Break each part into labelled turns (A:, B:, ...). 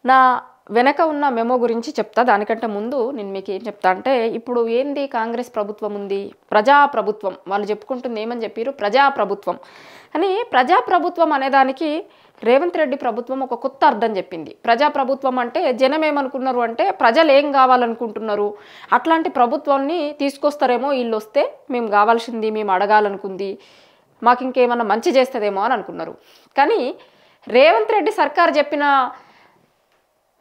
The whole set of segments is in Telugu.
A: నా వెనక ఉన్న మెమో గురించి చెప్తా. దానికంటే ముందు నేను మీకు ఏం చెప్తా అంటే, ఇప్పుడు ఏంది కాంగ్రెస్ ప్రభుత్వం ఉంది, ప్రజాప్రభుత్వం వాళ్ళు చెప్పుకుంటుంది ఏమని చెప్పారు, ప్రజాప్రభుత్వం అని. ప్రజాప్రభుత్వం అనేదానికి రేవంత్ రెడ్డి ప్రభుత్వం ఒక కొత్త అర్థం చెప్పింది. ప్రజాప్రభుత్వం అంటే జనం ఏమనుకున్నారు అంటే ప్రజలు ఏం కావాలనుకుంటున్నారు అట్లాంటి ప్రభుత్వాన్ని తీసుకొస్తారేమో, వీళ్ళు వస్తే మేము కావాల్సింది మేము అడగాలనుకుంది మాకు ఇంకేమన్నా మంచి చేస్తుందేమో అని అనుకున్నారు. కానీ రేవంత్ రెడ్డి సర్కార్ చెప్పిన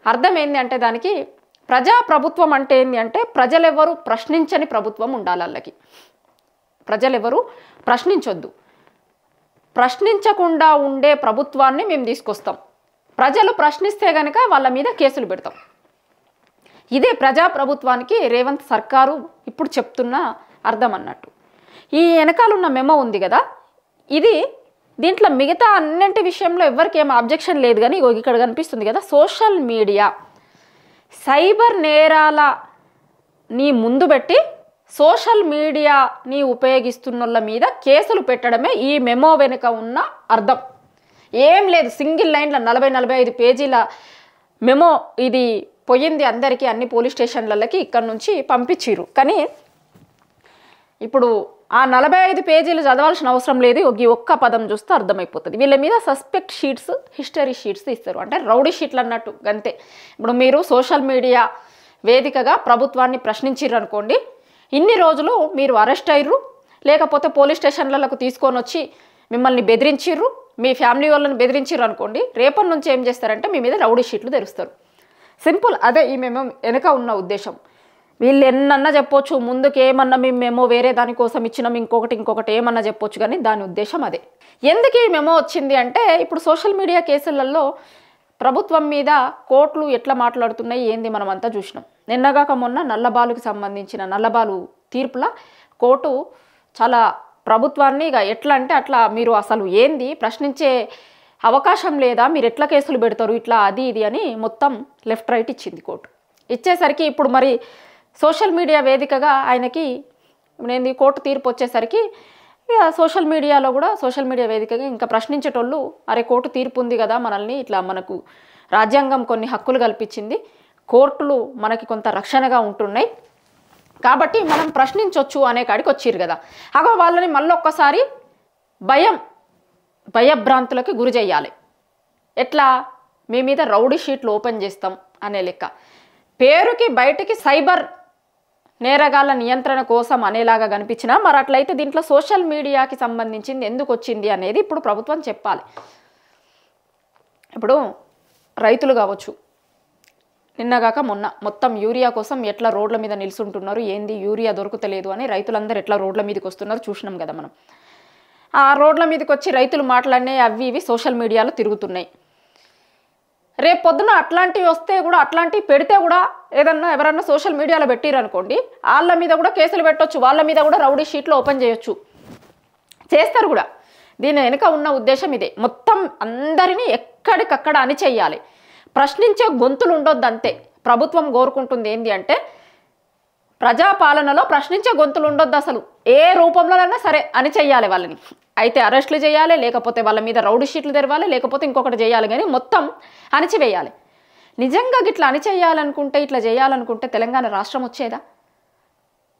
A: అర్థం ఏంది అంటే, దానికి ప్రజాప్రభుత్వం అంటే ఏంది అంటే ప్రజలెవరు ప్రశ్నించని ప్రభుత్వం ఉండాలి. వాళ్ళకి ప్రజలెవరు ప్రశ్నించొద్దు, ప్రశ్నించకుండా ఉండే ప్రభుత్వాన్ని మేము తీసుకొస్తాం. ప్రజలు ప్రశ్నిస్తే కనుక వాళ్ళ మీద కేసులు పెడతాం. ఇదే ప్రజాప్రభుత్వానికి రేవంత్ సర్కారు ఇప్పుడు చెప్తున్న అర్థం అన్నట్టు. ఈ వెనకాలన్న మెమో ఉంది కదా, ఇది దీంట్లో మిగతా అన్నింటి విషయంలో ఎవరికి ఏం అబ్జెక్షన్ లేదు. కానీ ఇక్కడ కనిపిస్తుంది కదా, సోషల్ మీడియా సైబర్ నేరాలని ముందు పెట్టి సోషల్ మీడియాని ఉపయోగిస్తున్న వాళ్ళ మీద కేసులు పెట్టడమే ఈ మెమో వెనుక ఉన్న అర్థం. ఏం లేదు, సింగిల్ లైన్లో 40-45 పేజీల మెమో ఇది పోయింది అందరికీ, అన్ని పోలీస్ స్టేషన్లకి ఇక్కడ నుంచి పంపించిర్రు. కానీ ఇప్పుడు ఆ 45 పేజీలు చదవాల్సిన అవసరం లేదు. ఈ ఒక్క పదం చూస్తే అర్థమైపోతుంది. వీళ్ళ మీద సస్పెక్ట్ షీట్స్, హిస్టరీ షీట్స్ ఇస్తారు, అంటే రౌడీ షీట్లు అన్నట్టు అంతే. ఇప్పుడు మీరు సోషల్ మీడియా వేదికగా ప్రభుత్వాన్ని ప్రశ్నించిర్రు అనుకోండి, ఇన్ని రోజులు మీరు అరెస్ట్ అయ్యారు, లేకపోతే పోలీస్ స్టేషన్లకు తీసుకొని వచ్చి మిమ్మల్ని బెదిరించిర్రు, మీ ఫ్యామిలీ వాళ్ళని బెదిరించిర్రు అనుకోండి, రేపటి నుంచి ఏం చేస్తారంటే మీ మీద రౌడీ షీట్లు తెరుస్తారు. సింపుల్, అదే ఈ మేము వెనుక ఉన్న ఉద్దేశం. వీళ్ళు ఎన్నన్నా చెప్పొచ్చు, ముందుకేమన్నా మేము వేరే దానికోసం ఇచ్చినాం, ఇంకొకటి ఏమన్నా చెప్పొచ్చు, కానీ దాని ఉద్దేశం అదే. ఎందుకు ఈ మెమో వచ్చింది అంటే, ఇప్పుడు సోషల్ మీడియా కేసులలో ప్రభుత్వం మీద కోర్టులు ఎట్లా మాట్లాడుతున్నాయి ఏంది మనం అంతా చూసినాం. నిన్నగాక మొన్న నల్లబాలుకి సంబంధించిన నల్లబాలు తీర్పుల కోర్టు చాలా ప్రభుత్వాన్ని ఇక ఎట్లా అంటే అట్లా, మీరు అసలు ఏంది ప్రశ్నించే అవకాశం లేదా, మీరు ఎట్లా కేసులు పెడతారు ఇట్లా అది ఇది అని మొత్తం లెఫ్ట్ రైట్ ఇచ్చింది కోర్టు. ఇచ్చేసరికి ఇప్పుడు మరి సోషల్ మీడియా వేదికగా ఆయనకి నేను కోర్టు తీర్పు వచ్చేసరికి ఇక సోషల్ మీడియాలో కూడా సోషల్ మీడియా వేదికగా ఇంకా ప్రశ్నించేటోళ్ళు, అరే కోర్టు తీర్పు ఉంది కదా మనల్ని ఇట్లా మనకు రాజ్యాంగం కొన్ని హక్కులు కల్పించింది, కోర్టులు మనకి కొంత రక్షణగా ఉంటున్నాయి కాబట్టి మనం ప్రశ్నించవచ్చు అనే కాడికి వచ్చిర్రు కదా. అగో వాళ్ళని మళ్ళొక్కసారి భయభ్రాంతులకి గురి చేయాలి. ఎట్లా, మీ మీద రౌడీ షీట్లు ఓపెన్ చేస్తాం అనే లెక్క. పేరుకి బయటికి సైబర్ నేరగాళ్ళ నియంత్రణ కోసం అనేలాగా కనిపించినా మరి అట్లయితే దీంట్లో సోషల్ మీడియాకి సంబంధించింది ఎందుకు వచ్చింది అనేది ఇప్పుడు ప్రభుత్వం చెప్పాలి. ఇప్పుడు రైతులు కావచ్చు, నిన్నగాక మొన్న మొత్తం యూరియా కోసం ఎట్లా రోడ్ల మీద నిలుచుంటున్నారు, ఏంది యూరియా దొరుకుతలేదు అని రైతులందరూ ఎట్లా రోడ్ల మీదకి వస్తున్నారు చూసినాం కదా మనం. ఆ రోడ్ల మీదకి వచ్చి రైతులు మాట్లాడినాయి అవి ఇవి సోషల్ మీడియాలో తిరుగుతున్నాయి. రేపు పొద్దున అట్లాంటివి వస్తే కూడా, అట్లాంటివి పెడితే కూడా ఏదన్నా ఎవరన్నా సోషల్ మీడియాలో పెట్టిరు అనుకోండి, వాళ్ళ మీద కూడా కేసులు పెట్టవచ్చు, వాళ్ళ మీద కూడా రౌడీ షీట్లు ఓపెన్ చేయొచ్చు, చేస్తారు కూడా. దీని వెనుక ఉన్న ఉద్దేశం ఇదే. మొత్తం అందరినీ ఎక్కడికక్కడ అణిచేయాలి, ప్రశ్నించే గొంతులు ఉండొద్దు అంతే. ప్రభుత్వం కోరుకుంటుంది ఏంటి అంటే ప్రజాపాలనలో ప్రశ్నించే గొంతులు ఉండొద్దు అసలు, ఏ రూపంలోనైనా సరే అణిచేయాలి వాళ్ళని. అయితే అరెస్టులు చేయాలి, లేకపోతే వాళ్ళ మీద రౌడీ షీట్లు తెరవాలి, లేకపోతే ఇంకొకటి చేయాలి, కానీ మొత్తం అణిచివేయాలి. నిజంగా ఇట్లా అణిచేయాలనుకుంటే, ఇట్లా చేయాలనుకుంటే తెలంగాణ రాష్ట్రం వచ్చేదా?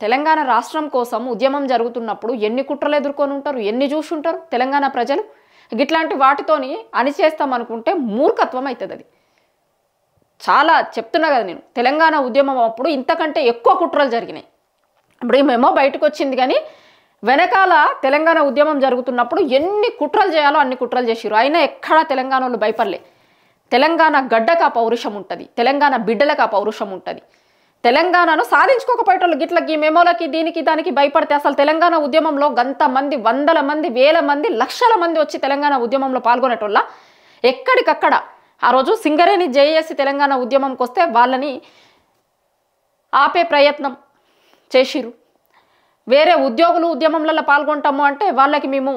A: తెలంగాణ రాష్ట్రం కోసం ఉద్యమం జరుగుతున్నప్పుడు ఎన్ని కుట్రలు ఎదుర్కొని ఉంటారు, ఎన్ని చూసి ఉంటారు తెలంగాణ ప్రజలు. ఇట్లాంటి వాటితోని అణిచేస్తామనుకుంటే మూర్ఖత్వం అవుతుంది. అది చాలా చెప్తున్నా కదా నేను, తెలంగాణ ఉద్యమం అప్పుడు ఇంతకంటే ఎక్కువ కుట్రలు జరిగినాయి. ఇప్పుడు ఈ మెమో బయటకు వచ్చింది, కానీ వెనకాల తెలంగాణ ఉద్యమం జరుగుతున్నప్పుడు ఎన్ని కుట్రలు చేయాలో అన్ని కుట్రలు చేసిరు. అయినా ఎక్కడా తెలంగాణ వాళ్ళు భయపడలే. తెలంగాణ గడ్డకు ఆ పౌరుషం ఉంటుంది, తెలంగాణ బిడ్డలకు ఆ పౌరుషం ఉంటుంది. తెలంగాణను సాధించుకోకపోయేటోళ్ళు గిట్ల ఈ మెమోలకి దీనికి దానికి భయపడితే అసలు తెలంగాణ ఉద్యమంలో గంతమంది, వందల మంది, వేల మంది, లక్షల మంది వచ్చి తెలంగాణ ఉద్యమంలో పాల్గొనేటోళ్ళ ఎక్కడికక్కడ. ఆ రోజు సింగరేణి జేఏసీ తెలంగాణ ఉద్యమంకి వస్తే వాళ్ళని ఆపే ప్రయత్నం చేసిరు. వేరే ఉద్యోగులు ఉద్యమంలలో పాల్గొంటాము అంటే వాళ్ళకి మేము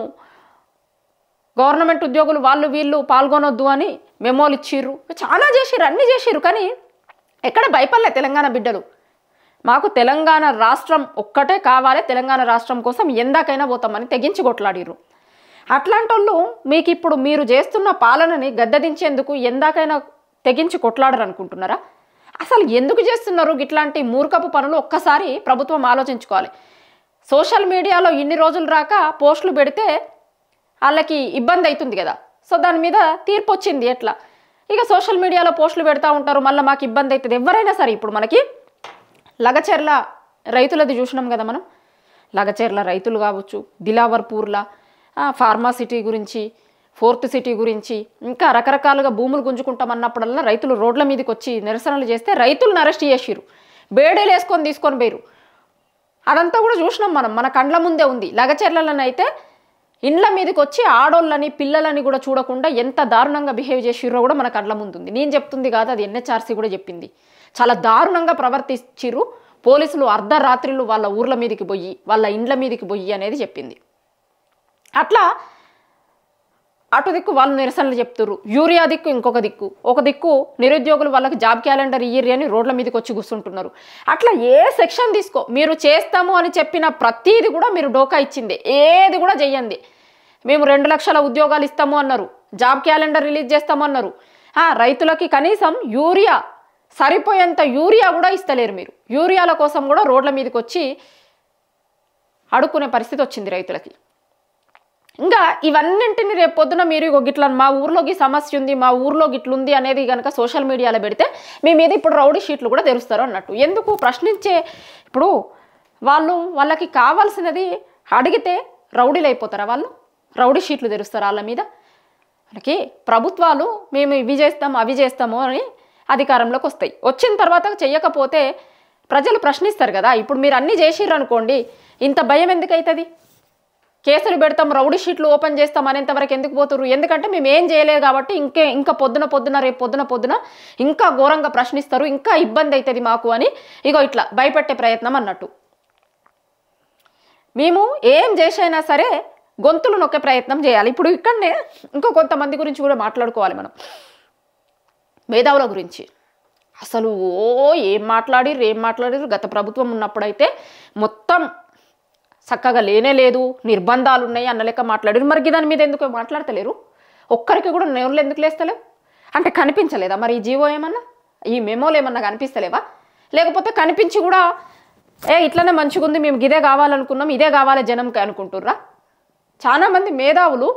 A: గవర్నమెంట్ ఉద్యోగులు వాళ్ళు వీళ్ళు పాల్గొనొద్దు అని మెమోలు ఇచ్చిర్రు, చాలా చేసిర్రు, అన్నీ చేసిర్రు. కానీ ఎక్కడ భయపడలే తెలంగాణ బిడ్డలు. మాకు తెలంగాణ రాష్ట్రం ఒక్కటే కావాలి, తెలంగాణ రాష్ట్రం కోసం ఎందాకైనా పోతామని తెగించి కొట్లాడిర్రు. అట్లాంటి వాళ్ళు మీకు ఇప్పుడు మీరు చేస్తున్న పాలనని గద్దెదించేందుకు ఎందాకైనా తెగించి కొట్లాడరు అనుకుంటున్నారా? అసలు ఎందుకు చేస్తున్నారు ఇట్లాంటి మూర్ఖపు పనులు? ఒక్కసారి ప్రభుత్వం ఆలోచించుకోవాలి. సోషల్ మీడియాలో ఇన్ని రోజులు రాక పోస్టులు పెడితే వాళ్ళకి ఇబ్బంది అవుతుంది కదా, సో దాని మీద తీర్పు వచ్చింది. ఎట్లా ఇక సోషల్ మీడియాలో పోస్టులు పెడతా ఉంటారు, మళ్ళీ మాకు ఇబ్బంది అవుతుంది. ఎవరైనా సరే ఇప్పుడు మనకి లగచెర్ల రైతులది చూసినాం కదా మనం. లగచెర్ల రైతులు కావచ్చు, దిలావర్పూర్ల ఫార్మాసిటీ గురించి, ఫోర్త్ సిటీ గురించి, ఇంకా రకరకాలుగా భూములు గుంజుకుంటామన్నప్పుడల్లా రైతులు రోడ్ల మీదకి వచ్చి నిరసనలు చేస్తే రైతులను అరెస్ట్ చేసిరు, బేడీలు వేసుకొని తీసుకొని పోయారు. అదంతా కూడా చూసినాం మనం, మన కండ్ల ముందే ఉంది. లగచెర్లను అయితే ఇండ్ల మీదకి వచ్చి ఆడోళ్ళని పిల్లలని కూడా చూడకుండా ఎంత దారుణంగా బిహేవ్ చేసిర్రో కూడా మన కండ్ల ముందు ఉంది. నేను చెప్తుంది కాదు, అది ఎన్హెచ్ఆర్సీ కూడా చెప్పింది. చాలా దారుణంగా ప్రవర్తించిర్రు పోలీసులు, అర్ధరాత్రులు వాళ్ళ ఊర్ల మీదకి పోయి వాళ్ళ ఇండ్ల మీదకి పోయి అనేది చెప్పింది. అట్లా అటు దిక్కు వాళ్ళు నిరసనలు చెప్తున్నారు, యూరియా దిక్కు ఇంకొక దిక్కు, ఒక దిక్కు నిరుద్యోగులు వాళ్ళకి జాబ్ క్యాలెండర్ ఇయ్యరి అని రోడ్ల మీదకి వచ్చి కూర్చుంటున్నారు. అట్లా ఏ సెక్షన్ తీసుకో, మీరు చేస్తాము అని చెప్పిన ప్రతీది కూడా మీరు డోకా ఇచ్చింది, ఏది కూడా చెయ్యండి. మేము 2 లక్షల ఉద్యోగాలు ఇస్తాము అన్నారు, జాబ్ క్యాలెండర్ రిలీజ్ చేస్తాము అన్నారు. రైతులకి కనీసం యూరియా సరిపోయేంత యూరియా కూడా ఇస్తలేరు. మీరు యూరియాల కోసం కూడా రోడ్ల మీదకి వచ్చి అడుక్కునే పరిస్థితి వచ్చింది రైతులకి. ఇంకా ఇవన్నింటిని రేపు పొద్దున మీరు గిట్ల మా ఊర్లోకి సమస్య ఉంది, మా ఊర్లో గిట్లుంది అనేది కనుక సోషల్ మీడియాలో పెడితే మీ మీద ఇప్పుడు రౌడీ షీట్లు కూడా తెరుస్తారు అన్నట్టు. ఎందుకు ప్రశ్నించే, ఇప్పుడు వాళ్ళకి కావాల్సినది అడిగితే రౌడీలు అయిపోతారా? వాళ్ళు రౌడీ షీట్లు తెరుస్తారు వాళ్ళ మీద. మనకి ప్రభుత్వాలు మేము ఇవి చేస్తాము అవి చేస్తాము అని అధికారంలోకి వస్తాయి, వచ్చిన తర్వాత చెయ్యకపోతే ప్రజలు ప్రశ్నిస్తారు కదా. ఇప్పుడు మీరు అన్నీ చేసిర్రు అనుకోండి, ఇంత భయం ఎందుకు అవుతుంది? కేసులు పెడతాం, రౌడీ షీట్లు ఓపెన్ చేస్తాం అనేంతవరకు ఎందుకు పోతున్నారు? ఎందుకంటే మేము ఏం చేయలేదు కాబట్టి ఇంకా రేపు పొద్దున ఇంకా ఘోరంగా ప్రశ్నిస్తారు, ఇంకా ఇబ్బంది అవుతుంది మాకు అని ఇగో ఇట్లా భయపెట్టే ప్రయత్నం అన్నట్టు. మేము ఏం చేసైనా సరే గొంతులు నొక్కే ప్రయత్నం చేయాలి. ఇప్పుడు ఇక్కడనే ఇంకో కొంతమంది గురించి కూడా మాట్లాడుకోవాలి మనం. మేధావుల గురించి అసలు ఏం మాట్లాడిరు గత ప్రభుత్వం ఉన్నప్పుడైతే మొత్తం చక్కగా లేనే లేదు, నిర్బంధాలు ఉన్నాయి అన్న లెక్క మాట్లాడారు. మరి దాని మీద ఎందుకు మాట్లాడతలేరు? ఒక్కరికి కూడా నోళ్ళు ఎందుకు లేస్తలేవు? అంటే కనిపించలేదా మరి ఈ జీవో ఏమన్నా, ఈ మెమోలు ఏమన్నా కనిపిస్తలేవా? లేకపోతే కనిపించి కూడా ఇట్లనే మంచిగా ఉంది, మేము ఇదే కావాలనుకున్నాం, ఇదే కావాలి జనంకి అనుకుంటుర్రా? చాలామంది మేధావులు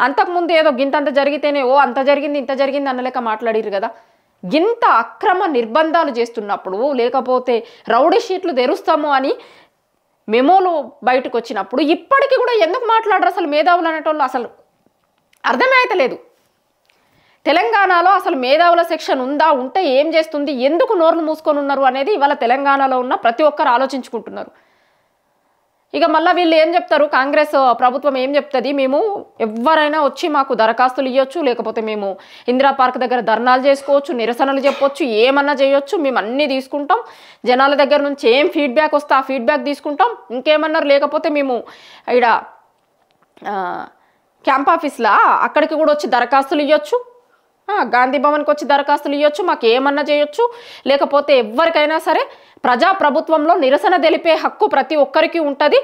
A: అంతకుముందు ఏదో గింతంత జరిగితేనే అంత జరిగింది ఇంత జరిగింది అన్న లెక్క మాట్లాడిరు కదా. గింత అక్రమ నిర్బంధాలు చేస్తున్నప్పుడు, లేకపోతే రౌడీ షీట్లు తెరుస్తాము అని మెమోలు బయటకు వచ్చినప్పుడు ఇప్పటికీ కూడా ఎందుకు మాట్లాడరు అసలు మేధావులు అనేటోళ్ళు? అసలు అర్థమే అయితలేదు. తెలంగాణలో అసలు మేధావుల సెక్షన్ ఉందా, ఉంటే ఏం చేస్తుంది, ఎందుకు నోర్లు మూసుకొని ఉన్నారు అనేది ఇవాళ తెలంగాణలో ఉన్న ప్రతి ఒక్కరు ఆలోచించుకుంటున్నారు. ఇక మళ్ళీ వీళ్ళు ఏం చెప్తారు, కాంగ్రెస్ ప్రభుత్వం ఏం చెప్తుంది, మేము ఎవరైనా వచ్చి మాకు దరఖాస్తులు ఇవ్వచ్చు, లేకపోతే మేము ఇందిరా పార్క్ దగ్గర ధర్నాలు చేసుకోవచ్చు, నిరసనలు చెప్పొచ్చు, ఏమన్నా చేయొచ్చు, మేము అన్నీ తీసుకుంటాం, జనాల దగ్గర నుంచి ఏం ఫీడ్బ్యాక్ వస్తే ఆ ఫీడ్బ్యాక్ తీసుకుంటాం, ఇంకేమన్నారు, లేకపోతే మేము ఇక్కడ క్యాంప్ ఆఫీస్లో అక్కడికి కూడా వచ్చి దరఖాస్తులు ఇవ్వచ్చు, గాంధీ భవన్కి వచ్చి దరఖాస్తులు ఇవ్వచ్చు, మాకు ఏమన్నా చేయొచ్చు, లేకపోతే ఎవరికైనా సరే ప్రజాప్రభుత్వంలో నిరసన తెలిపే హక్కు ప్రతి ఒక్కరికి ఉంటుంది,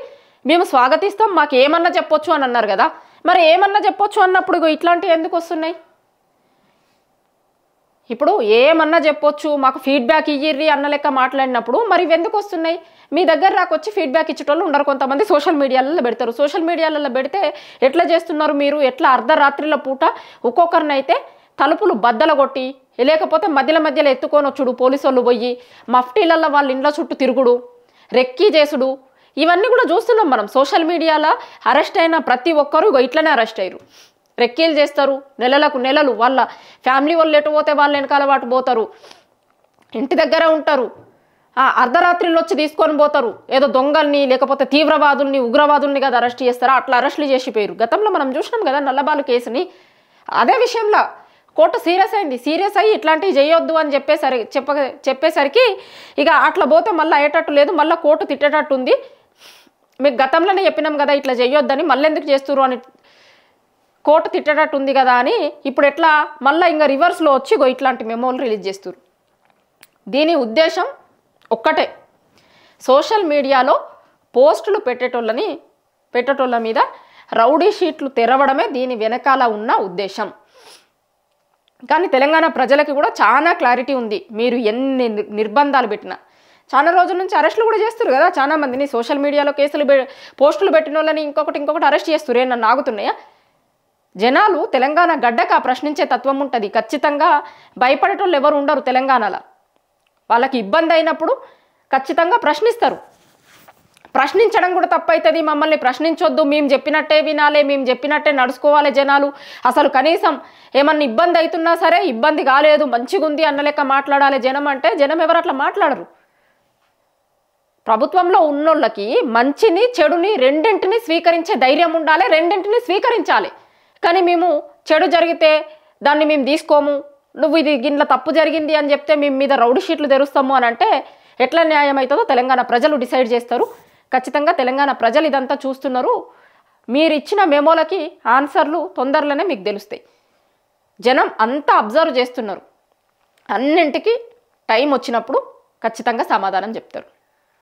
A: మేము స్వాగతిస్తాం, మాకు ఏమన్నా చెప్పొచ్చు అని అన్నారు కదా. మరి ఏమన్నా చెప్పొచ్చు అన్నప్పుడు ఇట్లాంటివి ఎందుకు వస్తున్నాయి? ఇప్పుడు ఏమన్నా చెప్పొచ్చు, మాకు ఫీడ్బ్యాక్ ఇయ్యిర్రి అన్న లెక్క మాట్లాడినప్పుడు మరి ఎందుకు వస్తున్నాయి? మీ దగ్గర రాకొచ్చి ఫీడ్బ్యాక్ ఇచ్చేటోళ్ళు ఉండరు, కొంతమంది సోషల్ మీడియాలలో పెడతారు. సోషల్ మీడియాలలో పెడితే ఎట్లా చేస్తున్నారు మీరు? ఎట్లా అర్ధరాత్రిల పూట ఒక్కొక్కరినైతే తలుపులు బద్దలు కొట్టి, లేకపోతే మధ్యలో ఎత్తుకొని వచ్చుడు, పోలీసు వాళ్ళు పోయి మఫ్టీలల్లో వాళ్ళ ఇండ్ల చుట్టూ తిరుగుడు, రెక్కీ చేసుడు, ఇవన్నీ కూడా చూస్తున్నాం మనం. సోషల్ మీడియాలో అరెస్ట్ అయిన ప్రతి ఒక్కరు ఇట్లనే అరెస్ట్ అయ్యారు, రెక్కీలు చేస్తారు, నెలలు వాళ్ళ ఫ్యామిలీ వాళ్ళు ఎటు పోతే వాళ్ళ వెనకాల వాటు పోతారు, ఇంటి దగ్గర ఉంటారు, అర్ధరాత్రిలో వచ్చి తీసుకొని పోతారు, ఏదో దొంగల్ని లేకపోతే తీవ్రవాదుల్ని ఉగ్రవాదుల్ని కదా అరెస్ట్ చేస్తారా, అట్లా అరెస్టులు చేసిపోయారు. గతంలో మనం చూసినాం కదా నల్లబాలు కేసుని. అదే విషయంలో కోర్టు సీరియస్ అయ్యి ఇట్లాంటివి చేయొద్దు అని చెప్పేసరికి ఇక అట్లా పోతే మళ్ళీ అయ్యేటట్టు లేదు, మళ్ళీ కోర్టు తిట్టేటట్టు ఉంది, మీకు గతంలోనే చెప్పినాం కదా ఇట్లా చేయొద్దని, మళ్ళీ ఎందుకు చేస్తున్నారు అని కోర్టు తిట్టేటట్టు ఉంది కదా అని ఇప్పుడు ఎట్లా మళ్ళీ ఇంకా రివర్స్లో వచ్చి ఇట్లాంటి మెమోలు రిలీజ్ చేస్తారు. దీని ఉద్దేశం ఒక్కటే, సోషల్ మీడియాలో పోస్టులు పెట్టేటోళ్ళ మీద రౌడీ షీట్లు తెరవడమే దీని వెనకాల ఉన్న ఉద్దేశం. కానీ తెలంగాణ ప్రజలకి కూడా చాలా క్లారిటీ ఉంది. మీరు ఎన్ని నిర్బంధాలు పెట్టినా, చాలా రోజుల నుంచి అరెస్టులు కూడా చేస్తారు కదా, చాలా మందిని సోషల్ మీడియాలో పోస్టులు పెట్టిన వాళ్ళని ఇంకొకటి అరెస్ట్ చేస్తారు. నన్ను ఆగుతున్నాయా? జనాలు తెలంగాణ గడ్డకు ఆ ప్రశ్నించే తత్వం ఉంటుంది. ఖచ్చితంగా భయపడేటోళ్ళు ఎవరు ఉండరు తెలంగాణలో. వాళ్ళకి ఇబ్బంది అయినప్పుడు ఖచ్చితంగా ప్రశ్నిస్తారు. ప్రశ్నించడం కూడా తప్పవుతుంది. మమ్మల్ని ప్రశ్నించొద్దు, మేము చెప్పినట్టే వినాలి, మేము చెప్పినట్టే నడుచుకోవాలి జనాలు, అసలు కనీసం ఏమన్నా ఇబ్బంది అవుతున్నా సరే ఇబ్బంది కాలేదు మంచిగా ఉంది అన్న లెక్క మాట్లాడాలి జనం అంటే, జనం ఎవరు అట్లా మాట్లాడరు. ప్రభుత్వంలో ఉన్నోళ్ళకి మంచిని చెడుని రెండింటిని స్వీకరించే ధైర్యం ఉండాలి, రెండింటిని స్వీకరించాలి. కానీ మేము చెడు జరిగితే దాన్ని మేము తీసుకోము, నువ్వు ఇది గిన్నె తప్పు జరిగింది అని చెప్తే మేము మీద రౌడీ షీట్లు తెరుస్తాము అని అంటే ఎట్లా న్యాయం అవుతుందో తెలంగాణ ప్రజలు డిసైడ్ చేస్తారు. ఖచ్చితంగా తెలంగాణ ప్రజలు ఇదంతా చూస్తున్నారు. మీరు ఇచ్చిన మెమోలకి ఆన్సర్లు తొందరలోనే మీకు తెలుస్తాయి. జనం అంతా అబ్జర్వ్ చేస్తున్నారు. అన్నింటికి టైం వచ్చినప్పుడు ఖచ్చితంగా సమాధానం చెప్తారు.